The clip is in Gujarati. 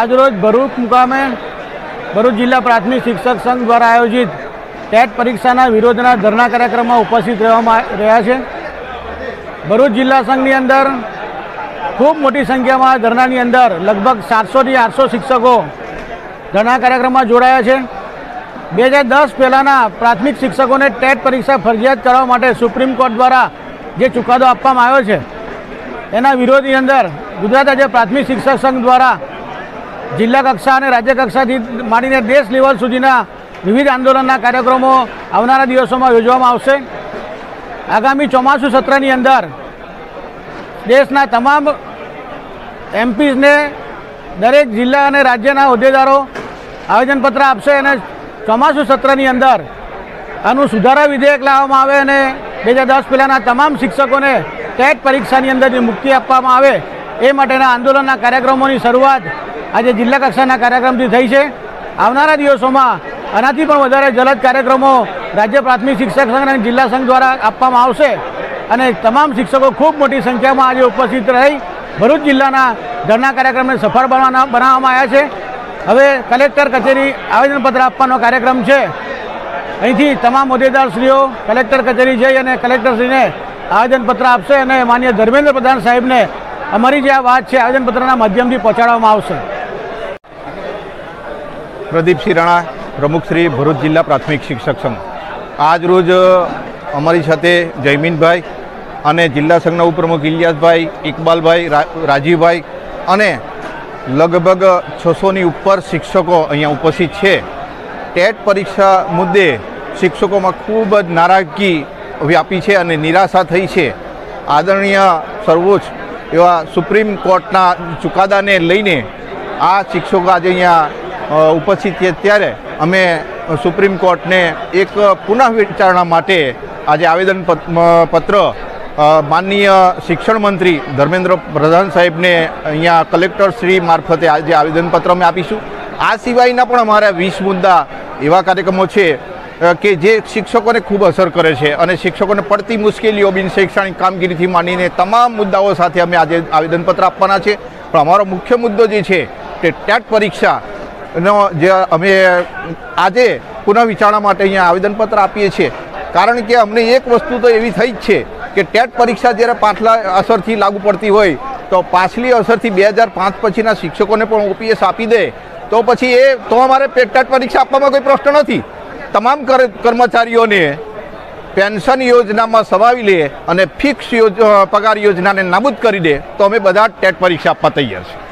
આજરોજ ભરૂચ મુકામે ભરૂચ જિલ્લા પ્રાથમિક શિક્ષક સંઘ દ્વારા આયોજિત ટેટ પરીક્ષાના વિરોધના ધરણા કાર્યક્રમમાં ઉપસ્થિત રહ્યા છે। ભરૂચ જિલ્લા સંઘની અંદર ખૂબ મોટી સંખ્યામાં ધરણાની અંદર લગભગ 700 થી 800 શિક્ષકો ધરણા કાર્યક્રમમાં જોડાયા છે। 2010 પહેલાંના પ્રાથમિક શિક્ષકોને ટેટ પરીક્ષા ફરજિયાત કરવા માટે સુપ્રીમ કોર્ટ દ્વારા જે ચુકાદો આપવામાં આવ્યો છે એના વિરોધની અંદર ગુજરાત રાજ્ય પ્રાથમિક શિક્ષક સંઘ દ્વારા જિલ્લા કક્ષા અને રાજ્ય કક્ષાથી માંડીને દેશ લેવલ સુધીના વિવિધ આંદોલનના કાર્યક્રમો આવનારા દિવસોમાં યોજવામાં આવશે। આગામી ચોમાસુ સત્રની અંદર દેશના તમામ એમપીઝને દરેક જિલ્લા અને રાજ્યના હોદ્દેદારો આવેદનપત્ર આપશે અને ચોમાસુ સત્રની અંદર આનું સુધારા વિધેયક લાવવામાં આવે અને 2010 પહેલાંના તમામ શિક્ષકોને ટેટ પરીક્ષાની અંદરથી મુક્તિ આપવામાં આવે એ માટેના આંદોલનના કાર્યક્રમોની શરૂઆત આજે જિલ્લા કક્ષાના કાર્યક્રમથી થઈ છે। આવનારા દિવસોમાં આનાથી પણ વધારે જલદ કાર્યક્રમો રાજ્ય પ્રાથમિક શિક્ષક સંઘ અને જિલ્લા સંઘ દ્વારા આપવામાં આવશે અને તમામ શિક્ષકો ખૂબ મોટી સંખ્યામાં આજે ઉપસ્થિત રહી ભરૂચ જિલ્લાના ધરણા કાર્યક્રમને સફળ બનાવવામાં આવ્યા છે। હવે કલેક્ટર કચેરી આવેદનપત્ર આપવાનો કાર્યક્રમ છે। અહીંથી તમામ હોદ્દેદારશ્રીઓ કલેક્ટર કચેરી જઈ અને કલેક્ટરશ્રીને આવેદનપત્ર આપશે અને માનનીય ધર્મેન્દ્ર પ્રધાન સાહેબને અમારી જે આ વાત છે આવેદનપત્રના માધ્યમથી પહોંચાડવામાં આવશે। પ્રદીપસિંહ રાણા, પ્રમુખ શ્રી ભરૂચ જિલ્લા પ્રાથમિક શિક્ષક સંઘ। આજ રોજ અમારી સાથે જયમીનભાઈ અને જિલ્લા સંઘના ઉપપ્રમુખ ઇલિયાસભાઈ, ઇકબાલભાઈ, રાજીવભાઈ અને લગભગ 600ની ઉપર શિક્ષકો અહીંયા ઉપસ્થિત છે। ટેટ પરીક્ષા મુદ્દે શિક્ષકોમાં ખૂબ જ નારાજગી વ્યાપી છે અને નિરાશા થઈ છે। આદરણીય સર્વોચ્ચ એવા સુપ્રીમ કોર્ટના ચુકાદાને લઈને આ શિક્ષકો આજે અહીંયા ઉપસ્થિત છે। ત્યારે અમે સુપ્રીમ કોર્ટને એક પુનઃ વિચારણા માટે આજે આવેદન પત્ર માનનીય શિક્ષણ મંત્રી ધર્મેન્દ્ર પ્રધાન સાહેબને અહીંયા કલેક્ટર શ્રી મારફતે આજે આવેદનપત્ર અમે આપીશું। આ સિવાયના પણ અમારા 20 મુદ્દા એવા કાર્યક્રમો છે કે જે શિક્ષકોને ખૂબ અસર કરે છે અને શિક્ષકોને પડતી મુશ્કેલીઓ બિન શૈક્ષણિક કામગીરીથી માંડીને તમામ મુદ્દાઓ સાથે અમે આજે આવેદનપત્ર આપવાના છે। પણ અમારો મુખ્ય મુદ્દો જે છે તે ટેટ પરીક્ષાનો જે અમે આજે પુનઃ વિચારણા માટે અહીંયા આવેદનપત્ર આપીએ છીએ। કારણ કે અમને એક વસ્તુ તો એવી થઈ જ છે કે ટેટ પરીક્ષા જ્યારે પાછલા અસરથી લાગુ પડતી હોય તો પાછલી અસરથી 2005 પછીના શિક્ષકોને પણ ઓપીએસ આપી દે તો પછી અમારે ટેટ પરીક્ષા આપવામાં કોઈ પ્રશ્ન નથી। તમામ કર્મચારીઓને પેન્શન યોજનામાં સમાવી લે અને ફિક્સ પગાર યોજનાને નાબૂદ કરી દે તો અમે બધા ટેટ પરીક્ષા આપવા તૈયાર છીએ।